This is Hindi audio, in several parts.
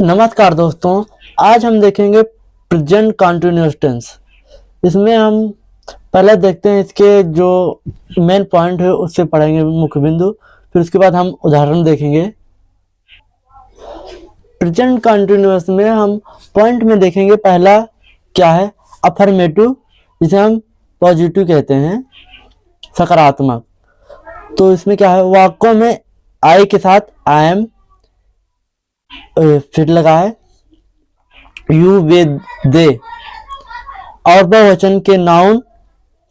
नमस्कार दोस्तों, आज हम देखेंगे प्रेजेंट कंटिन्यूअस टेंस। इसमें हम पहले देखते हैं इसके जो मेन पॉइंट है उससे पढ़ेंगे मुख्य बिंदु, फिर उसके बाद हम उदाहरण देखेंगे। प्रेजेंट कंटिन्यूअस में हम पॉइंट में देखेंगे पहला क्या है, अफर्मेटिव, जिसे हम पॉजिटिव कहते हैं, सकारात्मक। तो इसमें क्या है, वाक्यों में आई के साथ आई एम फिर लगा है, यू वे दे, और बहुवचन के नाउन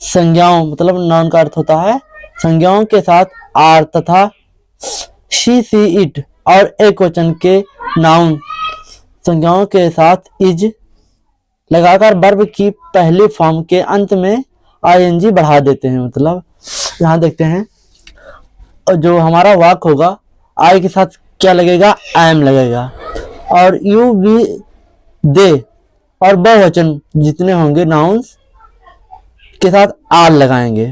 संज्ञाओं, मतलब नाउन का अर्थ होता है संज्ञाओं के साथ आर तथा शी सी इट, और एक वचन के नाउन संज्ञाओं के साथ इज लगाकर वर्ब की पहली फॉर्म के अंत में आईएनजी बढ़ा देते हैं। मतलब यहाँ देखते हैं, जो हमारा वाक्य होगा आई के साथ क्या लगेगा, आई एम लगेगा, और यू वी दे और बहुवचन जितने होंगे नाउन्स के साथ आर लगाएंगे।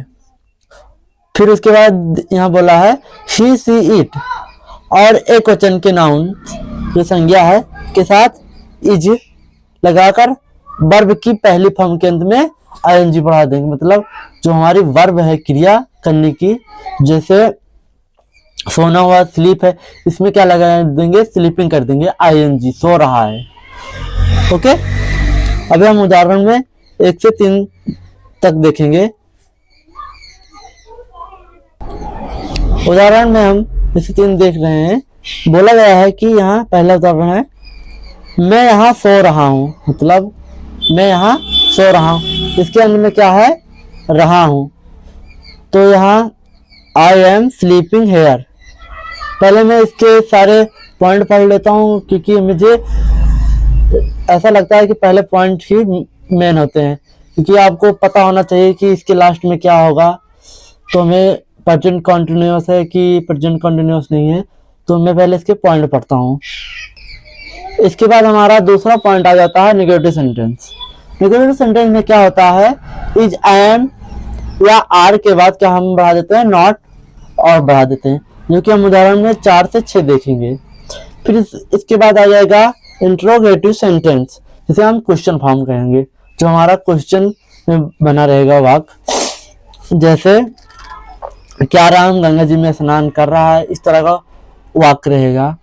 फिर उसके बाद यहाँ बोला है शी सी इट, और एक वचन के नाउन जो संज्ञा है के साथ इज लगाकर वर्ब की पहली फॉर्म के अंत में आईएनजी बढ़ा देंगे। मतलब जो हमारी वर्ब है क्रिया करने की, जैसे सोना हुआ स्लीप है, इसमें क्या लगा देंगे, स्लीपिंग कर देंगे, आईएनजी, सो रहा है। ओके, अभी हम उदाहरण में 1 से 3 तक देखेंगे। उदाहरण में हम 1 से 3 देख रहे हैं। बोला गया है कि यहाँ पहला उदाहरण है, मैं यहाँ सो रहा हूँ, मतलब मैं यहाँ सो रहा हूँ, इसके अंदर में क्या है, रहा हूँ। तो यहाँ आई एम स्लीपिंग हेयर। पहले मैं इसके सारे पॉइंट पढ़ लेता हूँ, क्योंकि मुझे ऐसा लगता है कि पहले पॉइंट ही मेन होते हैं, क्योंकि आपको पता होना चाहिए कि इसके लास्ट में क्या होगा। तो हमें प्रेजेंट कंटिन्यूअस है कि प्रेजेंट कंटिन्यूअस नहीं है, तो मैं पहले इसके पॉइंट पढ़ता हूँ। इसके बाद हमारा दूसरा पॉइंट आ जाता है नेगेटिव सेंटेंस। नेगेटिव सेंटेंस में क्या होता है, इज आई एम या आर के बाद क्या हम बढ़ा देते हैं, नॉट, और बढ़ा देते हैं, जो कि हम उदाहरण में 4 से 6 देखेंगे। फिर इसके बाद आ जाएगा इंट्रोगेटिव सेंटेंस, जिसे हम क्वेश्चन फॉर्म कहेंगे, जो हमारा क्वेश्चन में बना रहेगा वाक्य। जैसे क्या राम गंगा जी में स्नान कर रहा है, इस तरह का वाक्य रहेगा,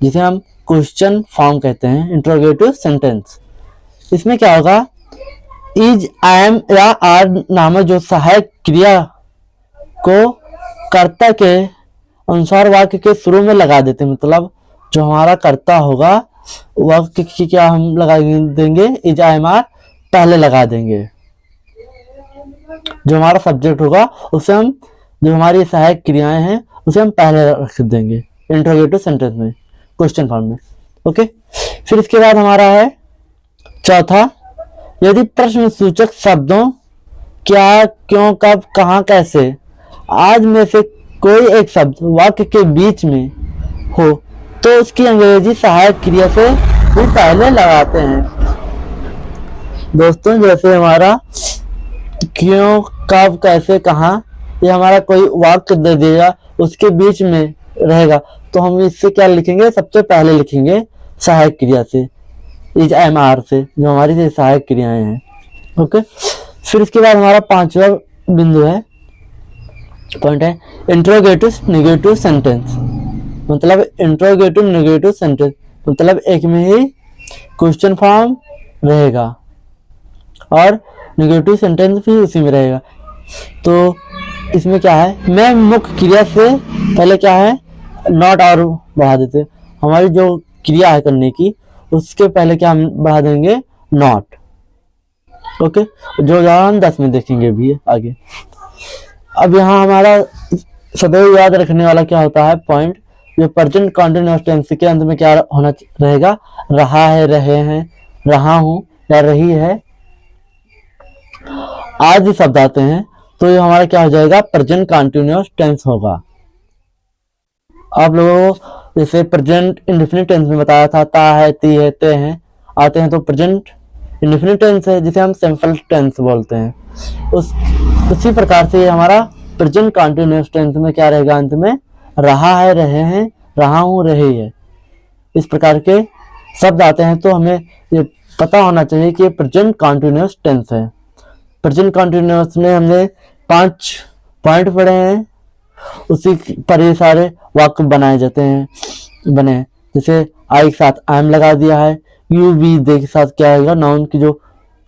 जिसे हम क्वेश्चन फॉर्म कहते हैं, इंट्रोगेटिव सेंटेंस। इसमें क्या होगा, इज आई एम या आर नामक जो सहायक क्रिया को कर्ता के अनुसार वाक्य के शुरू में लगा देते हैं। मतलब जो हमारा कर्ता होगा वाक्य की क्या हम लगा देंगे, इज आई एम आर पहले लगा देंगे। जो हमारा सब्जेक्ट होगा उसे हम, जो हमारी सहायक क्रियाएं हैं उसे हम पहले रख देंगे इंट्रोगेटिव सेंटेंस में, क्वेश्चन फॉर्म में। ओके, फिर इसके बाद हमारा है चौथा, यदि प्रश्न सूचक शब्दों क्या, क्यों, कब, कहाँ, कैसे आज में से कोई एक शब्द वाक्य के बीच में हो तो उसकी अंग्रेजी सहायक क्रिया से भी पहले लगाते हैं। दोस्तों, जैसे हमारा क्यों, कब, कैसे, कहाँ, ये हमारा कोई वाक्य दे देगा, उसके बीच में रहेगा, तो हम इससे क्या लिखेंगे, सबसे पहले लिखेंगे सहायक क्रिया से, इज एम आर से, जो हमारी सहायक क्रियाएं हैं। ओके, फिर इसके बाद हमारा 5वां बिंदु है, पॉइंट है इंट्रोगेटिव नेगेटिव सेंटेंस। मतलब इंट्रोगेटिव नेगेटिव सेंटेंस मतलब एक में ही क्वेश्चन फॉर्म रहेगा और नेगेटिव सेंटेंस भी उसी में रहेगा। तो इसमें क्या है, मैं मुख्य क्रिया से पहले क्या है, नॉट और बढ़ा देते हैं। हमारी जो क्रिया है करने की, उसके पहले क्या हम बढ़ा देंगे, नॉट। ओके, जो उदाहरण 10 में देखेंगे भी आगे। अब यहाँ हमारा सदैव याद रखने वाला क्या होता है पॉइंट, जो प्रेजेंट कंटिन्यूअस टेंस के अंत में क्या होना रहेगा, रहा है, रहे हैं, रहा हूं या रही है, आदि शब्द आते हैं, तो ये हमारा क्या हो जाएगा, प्रेजेंट कंटिन्यूअस टेंस होगा। आप लोगों को जैसे प्रेजेंट इंडेफिनिट टेंस में बताया था, ता है, ती है, ते हैं आते हैं, तो प्रेजेंट इंडेफिनिट टेंस है जिसे हम सिंपल टेंस बोलते हैं। उसी प्रकार से हमारा प्रेजेंट कंटिन्यूअस टेंस में क्या रहेगा, अंत में रहा है, रहे हैं, रहा हूं, रही है। इस प्रकार के शब्द आते हैं तो हमें ये पता होना चाहिए कि ये प्रेजेंट कॉन्टिन्यूअस टेंस है। प्रेजेंट कॉन्टिन्यूअस में हमने 5 पॉइंट पढ़े हैं, उसी पर ये सारे वाक्य बनाए जाते हैं बने हैं। जैसे आई के साथ आई एम लगा दिया है, यू वी दे के साथ क्या आएगा, नाउन की जो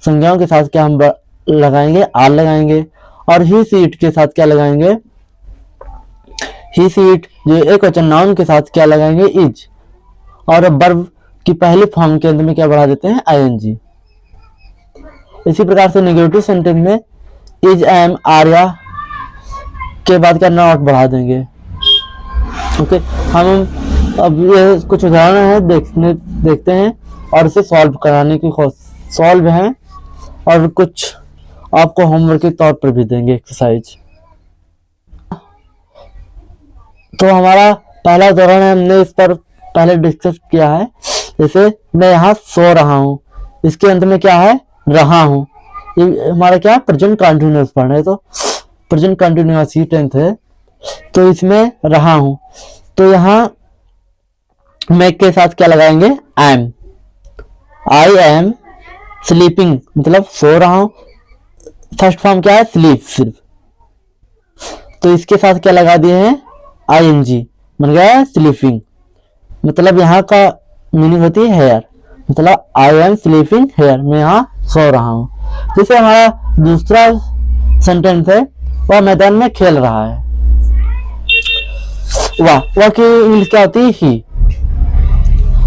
संज्ञाओं के साथ क्या हम लगाएंगे, आर लगाएंगे, और ही सी इट के साथ क्या लगाएंगे, ही सी इट जो एक वचन नाउन के साथ क्या लगाएंगे, इज, और वर्ब की पहली फॉर्म के अंत में क्या बढ़ा देते हैं, आईएनजी। इसी प्रकार से नेगेटिव सेंटेंस में इज, एम, आर या के बाद क्या नॉट बढ़ा देंगे। ओके, हम अब ये कुछ उदाहरण है देखते हैं और इसे सॉल्व कराने की सॉल्व है, और कुछ आपको होमवर्क के तौर पर भी देंगे एक्सरसाइज। तो हमारा पहला उदाहरण है, हमने इस पर पहले डिस्कस किया है। जैसे मैं यहाँ सो रहा हूँ, इसके अंत में क्या है, रहा हूँ। ये हमारा क्या प्रेजेंट कंटिन्यूअस पढ़ रहे हैं, तो प्रेजेंट कंटिन्यूअस ही टेंस है, तो इसमें रहा हूँ। तो यहाँ मैं के साथ क्या लगाएंगे, एम, आई एम स्लीपिंग, मतलब सो रहा हूँ। फर्स्ट फॉर्म क्या है, स्लीप सिर्फ, तो इसके साथ क्या लगा दिए हैं, आईएनजी, बन गया स्लीपिंग। मतलब यहाँ का मीनिंग होती है हेयर, मतलब आई एम स्लीपिंग हेयर, मैं यहाँ सो रहा हूँ। जैसे हमारा दूसरा सेंटेंस है, वह मैदान में खेल रहा है। वह की इंग्लिश क्या होती है, ही।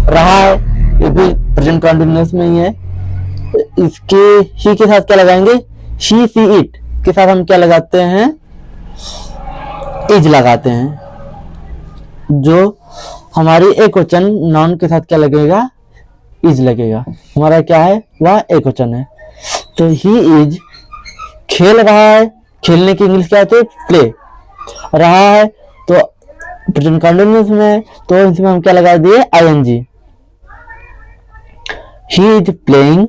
रहा है, ये भी प्रेजेंट कंटिन्यूअस में ही है। इसके ही के साथ क्या लगाएंगे, शी सी इट के साथ हम क्या लगाते हैं, इज लगाते हैं। जो हमारी एक वचन नाउन के साथ क्या लगेगा, इज लगेगा। हमारा क्या है, वह एक वचन है। तो ही इज खेल रहा है, खेलने की इंग्लिश क्या होती है, प्ले। रहा है तो प्रेजेंट कंटिन्यूअस में, तो इसमें हम क्या लगा दिए, आईएनजी। ही इज प्लेइंग,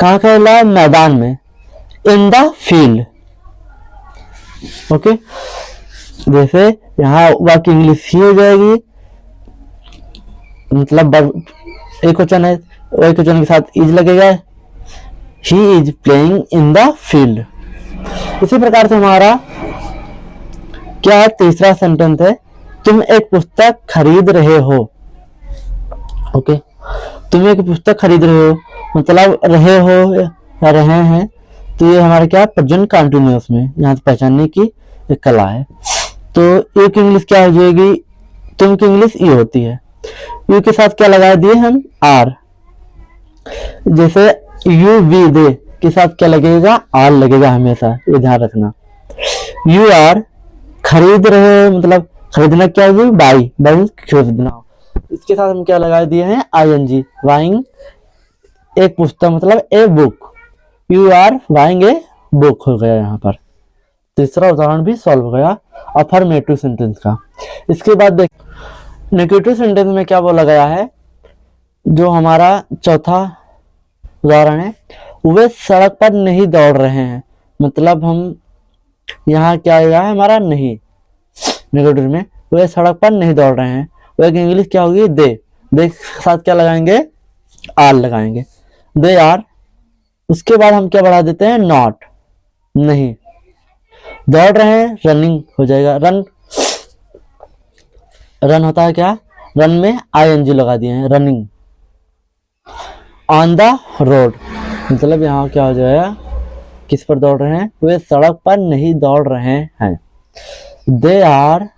कहाँ खेल रहा है, मैदान में, इन द फील्ड। ओके, जैसे यहाँ वाक्य इंग्लिश ही हो जाएगी, मतलब एक वचन है, एक वचन के साथ इज लगेगा, he is playing in the field. इसी प्रकार से हमारा क्या है, तीसरा सेंटेंस है, तुम एक पुस्तक खरीद रहे हो। ओके, तुम एक पुस्तक खरीद रहे हो, मतलब रहे हो या रहे हैं, तो ये हमारा क्या प्रेजेंट कंटिन्यूअस में यहाँ पहचानने की एक कला है। तो एक इंग्लिश क्या हो जाएगी, तुम की इंग्लिश ई होती है, यू के साथ क्या लगा दिए हम, आर। जैसे यू वी दे के साथ क्या लगेगा, आर लगेगा हमेशा, ये ध्यान रखना। यू आर खरीद रहे हो, मतलब खरीदना क्या होगी, बाई, बाई खरीदना। इसके साथ हम क्या लगा दिए हैं, आईएनजी, बाइंग एक पुस्तक, मतलब a book. You are buying a book हो गया यहाँ पर। तीसरा उदाहरण भी सॉल्व हो गया अफर्मेटिव सेंटेंस का। इसके बाद देख नेगेटिव सेंटेंस में क्या बोला गया है, जो हमारा चौथा उदाहरण है, वे सड़क पर नहीं दौड़ रहे हैं। मतलब हम यहाँ क्या आएगा हमारा, नहीं। नेगेटिव में वे सड़क पर नहीं दौड़ रहे हैं, वे की इंग्लिश क्या होगी, दे। दे के साथ क्या लगाएंगे, आर लगाएंगे, दे आर। उसके बाद हम क्या बढ़ा देते हैं, नॉट, नहीं। दौड़ रहे हैं, रनिंग हो जाएगा, रन। रन होता है क्या, रन में आईएनजी लगा दिए हैं, रनिंग। ऑन द रोड, मतलब यहाँ क्या हो जाएगा, किस पर दौड़ रहे हैं, वे सड़क पर नहीं दौड़ रहे हैं। They are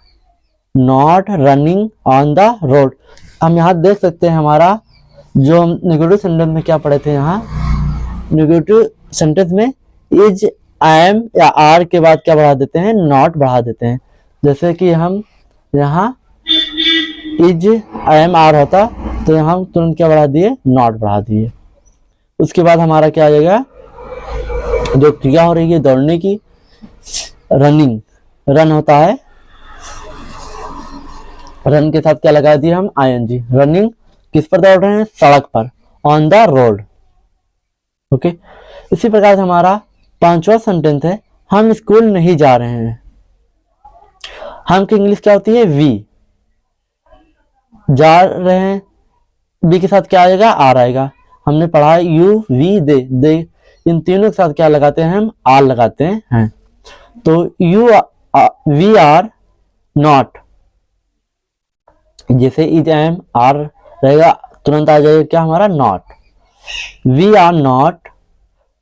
not running on the road. हम यहाँ देख सकते हैं हमारा जो हम नेगेटिव सेंटेंस में क्या पढ़े थे, यहाँ नेगेटिव सेंटेंस में इज, आई एम या आर के बाद क्या बढ़ा देते हैं, नॉट बढ़ा देते हैं। जैसे कि हम यहाँ इज आई एम आर होता, तो यहाँ हम तुरंत क्या बढ़ा दिए, नॉट बढ़ा दिए। उसके बाद हमारा क्या आ जाएगा, जो क्रिया हो रही है दौड़ने की, रनिंग, रन होता है, रन के साथ क्या लगा दिए हम, आईएनजी। रनिंग किस पर दौड़ रहे हैं, सड़क पर, ऑन द रोड। ओके, इसी प्रकार से हमारा पांचवा सेंटेंस है, हम स्कूल नहीं जा रहे हैं। हम की इंग्लिश क्या होती है, वी। जा रहे हैं, बी के साथ क्या आएगा, आर आएगा। हमने पढ़ा है यू वी दे, इन तीनों के साथ क्या लगाते हैं हम, आर लगाते हैं। तो यू वी आर नॉट, जैसे इज एम आर रहेगा तुरंत आ जाएगा क्या हमारा, not. We are not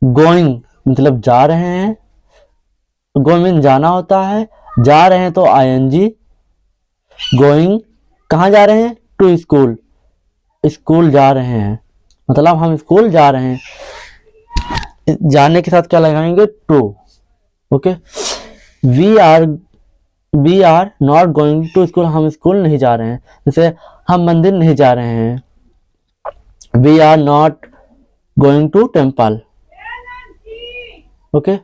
going मतलब जा रहे हैं, गोइंग जाना होता है, जा रहे हैं तो आईएनजी। गोइंग कहाँ जा रहे हैं, टू स्कूल, स्कूल जा रहे हैं मतलब हम स्कूल जा रहे हैं। जाने के साथ क्या लगाएंगे, to. Okay, we are not going to school, हम स्कूल नहीं जा रहे हैं, जैसे हम मंदिर नहीं जा रहे हैं। We are not going to temple. Okay,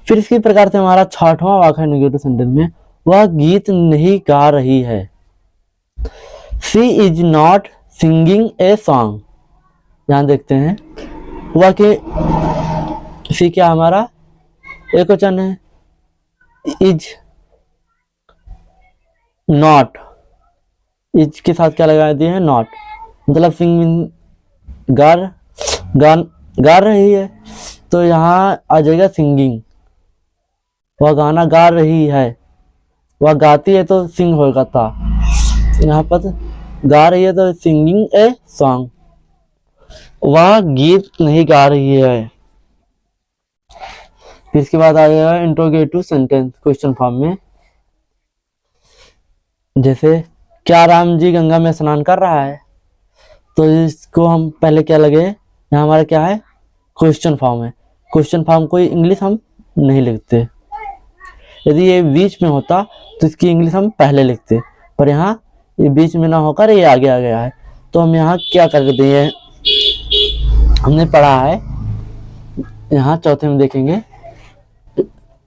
फिर इसी प्रकार से हमारा 6वां वाक्य है नेगेटिव सेंटेंस में, वह गीत नहीं गा रही है। She is not singing a song. यहां देखते हैं वह के सी क्या हमारा एक वचन है, इज नॉट, इज के साथ क्या लगा दिए हैं, नॉट, मतलब सिंगिंग गा रही है तो यहाँ आ जाएगा सिंगिंग। वह गाना गा रही है, वह गाती है तो सिंग होगा था, यहाँ पर गा रही है तो सिंगिंग ए सॉन्ग। वह गीत नहीं गा रही है। फिर इसके बाद आ जाएगा इंट्रोगेटिव सेंटेंस क्वेश्चन फॉर्म में, जैसे क्या राम जी गंगा में स्नान कर रहा है, तो इसको हम पहले क्या लगे, यहाँ हमारा क्या है, क्वेश्चन फॉर्म है। क्वेश्चन फॉर्म को इंग्लिश हम नहीं लिखते, यदि ये बीच में होता तो इसकी इंग्लिश हम पहले लिखते, पर यहाँ ये बीच में ना होकर ये आगे आ गया है, तो हम यहाँ क्या कर दिए, हमने पढ़ा है यहाँ चौथे में देखेंगे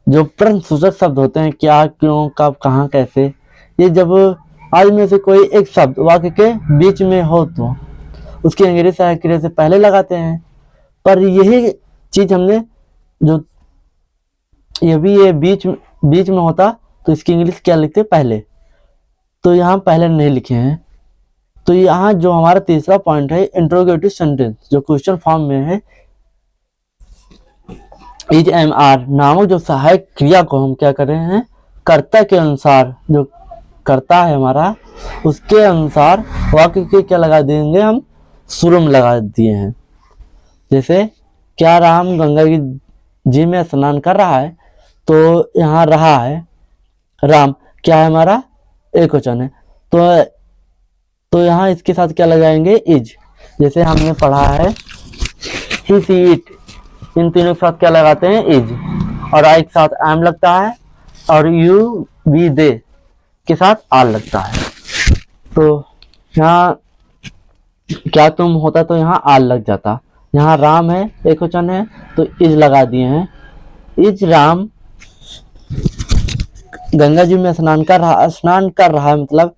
जो प्रश्न सूचक शब्द होते हैं, क्या, क्यों, कब, कहाँ, कैसे, ये जब आज में से कोई एक शब्द वाक्य के बीच में हो तो उसकी अंग्रेजी सहायक क्रिया से पहले लगाते हैं, पर यही चीज हमने जो ये भी ये बीच में होता तो इसकी इंग्लिश क्या लिखते पहले, तो यहाँ पहले नहीं लिखे हैं। तो यहाँ जो हमारा तीसरा पॉइंट है इंट्रोगेटिव सेंटेंस जो क्वेश्चन फॉर्म में है, इज एम आर नामक जो सहायक क्रिया को हम क्या कर रहे हैं, कर्ता के अनुसार, जो कर्ता है हमारा उसके अनुसार वाक्य के क्या लगा देंगे हम, शुरू में लगा दिए हैं। जैसे क्या राम गंगा जी में स्नान कर रहा है, तो यहाँ रहा है, राम क्या है हमारा एक वचन है, तो यहाँ इसके साथ क्या लगाएंगे, इज। जैसे हमने पढ़ा है ही सी इट, इन तीनों के साथ क्या लगाते हैं, इज, और आई के साथ एम लगता है, और यू वी दे के साथ आर लगता है। तो यहाँ क्या तुम होता तो यहाँ आर लग जाता, यहाँ राम है एक वचन है तो इज लगा दिए हैं। इज राम गंगा जी में स्नान कर रहा है, मतलब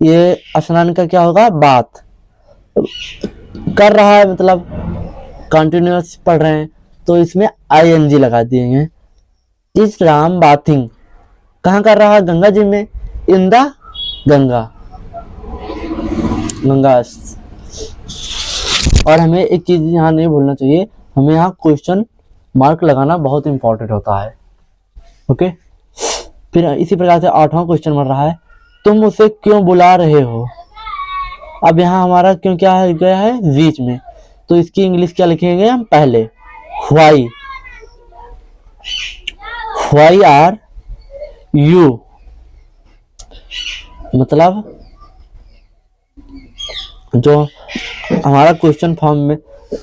ये स्नान का क्या होगा, बात कर रहा है मतलब कंटिन्यूअस पढ़ रहे हैं, तो इसमें आईएनजी लगा दिए हैं। इज राम बाथिंग, कहाँ कर रहा है, गंगा जी में, इन द गंगा। और हमें एक चीज यहाँ नहीं भूलना चाहिए, हमें यहाँ क्वेश्चन मार्क लगाना बहुत इंपॉर्टेंट होता है। ओके, फिर इसी प्रकार से 8वां क्वेश्चन बन रहा है, तुम उसे क्यों बुला रहे हो। अब यहाँ हमारा क्यों क्या है गया है बीच में, तो इसकी इंग्लिश क्या लिखेंगे हम पहले, व्हाई आर यू, मतलब जो हमारा क्वेश्चन फॉर्म में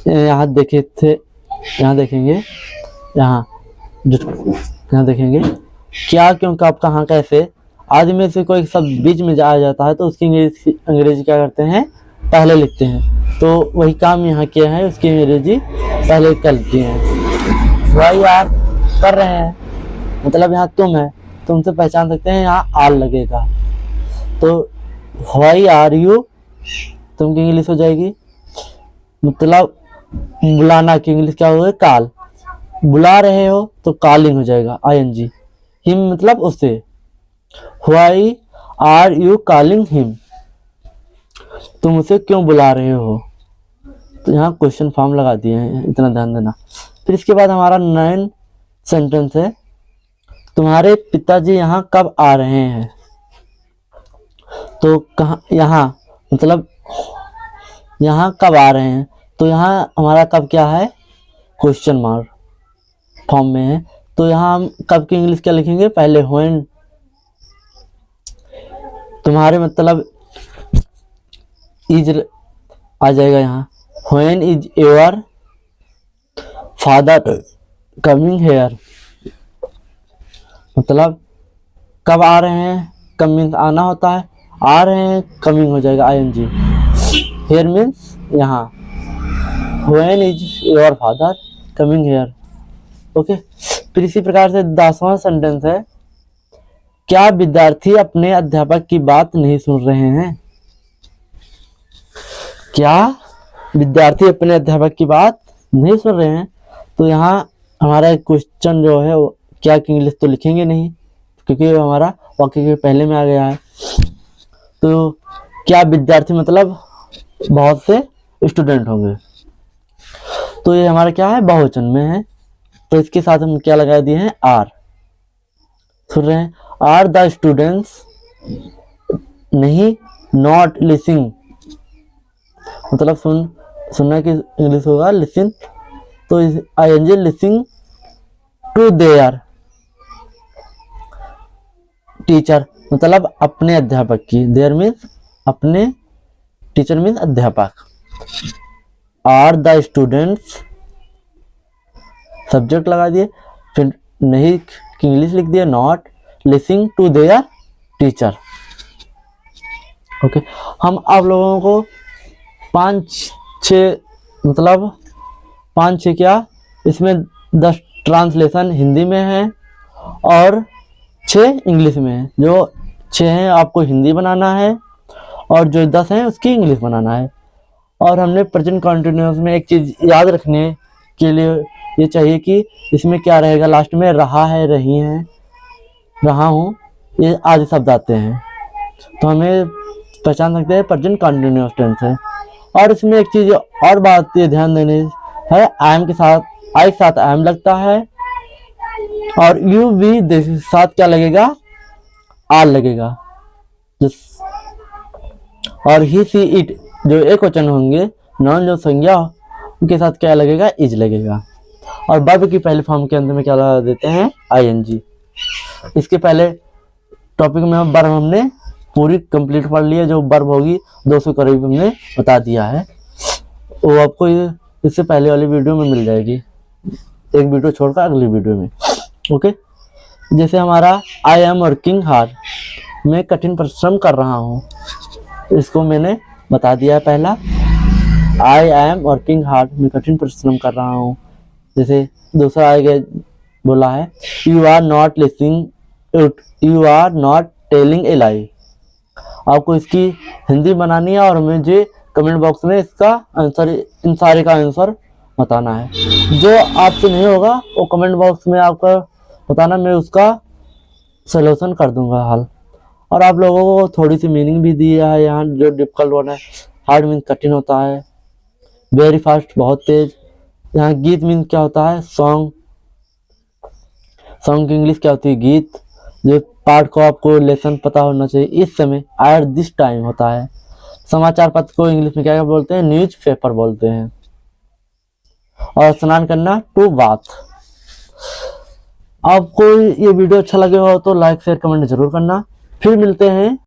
यहाँ देखे थे, यहाँ देखेंगे, यहाँ देखेंगे क्या, क्यों, कब, कहाँ, कैसे, आदि में से कोई शब्द बीच में आ जाता है तो उसकी अंग्रेजी क्या करते हैं, पहले लिखते हैं। तो वही काम यहाँ किया है, उसकी अंग्रेजी पहले कर लेते हैं। व्हाई आर कर रहे हैं, मतलब यहाँ तुम है, तुमसे पहचान सकते हैं, यहाँ आर लगेगा, तो व्हाई आर यू तुम की इंग्लिश हो जाएगी, मतलब बुलाना की इंग्लिश क्या होगा, कॉल, बुला रहे हो तो कॉलिंग हो जाएगा आईएनजी। हिम मतलब उससे, why are you calling him. तुम उसे क्यों बुला रहे हो। तो यहाँ क्वेश्चन फॉर्म लगा दिए हैं, इतना ध्यान देना। फिर इसके बाद हमारा 9 सेंटेंस है, तुम्हारे पिताजी यहाँ कब आ रहे हैं। तो कहाँ, यहाँ मतलब यहाँ कब आ रहे हैं, तो यहाँ हमारा कब क्या है, क्वेश्चन मार्क फॉर्म में है। तो यहाँ हम कब की इंग्लिश क्या लिखेंगे, पहले व्हेन, तुम्हारे मतलब इज आ जाएगा यहाँ, when is your father coming here, मतलब कब आ रहे हैं, कब मीन्स आना होता है, आ रहे हैं कमिंग हो जाएगा ing, हेयर मीन्स यहाँ, when is your father coming here. Okay, फिर इसी प्रकार से 10वां सेंटेंस है, क्या विद्यार्थी अपने अध्यापक की बात नहीं सुन रहे हैं। क्या विद्यार्थी अपने अध्यापक की बात नहीं सुन रहे हैं। तो यहाँ हमारा क्वेश्चन जो है वो क्या की इंग्लिश तो लिखेंगे नहीं, क्योंकि हमारा वाक्य के पहले में आ गया है। तो क्या विद्यार्थी मतलब बहुत से स्टूडेंट होंगे, तो ये हमारा क्या है, बहुवचन में है। तो इसके साथ हम क्या लगा दिए हैं, आर। सुन रहे हैं, आर द स्टूडेंट्स, नहीं नॉट लिसनिंग, मतलब सुनना की इंग्लिश होगा लिसन। तो ing listening to their teacher, मतलब अपने अध्यापक की, देयर मीन्स अपने, टीचर मीन्स अध्यापक। आर द स्टूडेंट्स, सब्जेक्ट लगा दिए, फिर नहीं की इंग्लिश लिख दिए, not listening to their teacher. Okay, हम आप लोगों को 5-6 मतलब 5-6 क्या, इसमें 10 ट्रांसलेशन हिंदी में है और 6 इंग्लिश में है। जो 6 हैं आपको हिंदी बनाना है और जो 10 हैं उसकी इंग्लिश बनाना है। और हमने प्रेजेंट कंटिन्यूअस में एक चीज़ याद रखने के लिए ये चाहिए कि इसमें क्या रहेगा, लास्ट में रहा है, रही हैं, रहा हूँ, ये आदि शब्द आते हैं, तो हमें पहचान सकते हैं प्रेजेंट कंटिन्यूअस टेंस है। और इसमें एक चीज़ और बात ये ध्यान देने है, आई के साथ, आई के साथ आई लगता है और यू वी साथ क्या लगेगा, आर लगेगा। और ही सी इट जो एक वचन होंगे, नॉन जो संज्ञा उनके साथ क्या लगेगा, इज लगेगा। और वर्ब की पहले फॉर्म के अंदर में क्या लगा देते हैं, ing। इसके पहले टॉपिक में वर्ब हमने पूरी कंप्लीट पढ़ लिया, जो वर्ब होगी 200 करीब हमने बता दिया है, वो आपको इससे पहले वाली वीडियो में मिल जाएगी, एक वीडियो छोड़कर अगली वीडियो में। ओके, जैसे हमारा आई एम वर्किंग हार्ड, मैं कठिन परिश्रम कर रहा हूँ, इसको मैंने बता दिया है पहला, आई एम वर्किंग हार्ड, मैं कठिन परिश्रम कर रहा हूँ। जैसे दूसरा आगे बोला है, you are not listening, you are not telling a lie. आपको इसकी हिंदी बनानी है और मुझे कमेंट बॉक्स में इसका आंसर, इन सारे का आंसर बताना है। जो आपसे नहीं होगा वो कमेंट बॉक्स में आपका बताना, मैं उसका सलूशन कर दूंगा हल। और आप लोगों को थोड़ी सी मीनिंग भी दी है यहाँ, जो डिफिकल्ट वर्ड है, हार्ड मीन्स कठिन होता है, वेरी फास्ट बहुत तेज। यहाँ गीत मीन्स क्या होता है, सॉन्ग, सॉन्ग की इंग्लिश क्या होती है, गीत। जो पार्ट को आपको लेसन पता होना चाहिए, इस समय एट दिस टाइम होता है। समाचार पत्र को इंग्लिश में क्या बोलते हैं, न्यूज पेपर बोलते हैं। और स्नान करना, टू बाथ। आपको ये वीडियो अच्छा लगे हो तो लाइक शेयर कमेंट जरूर करना। फिर मिलते हैं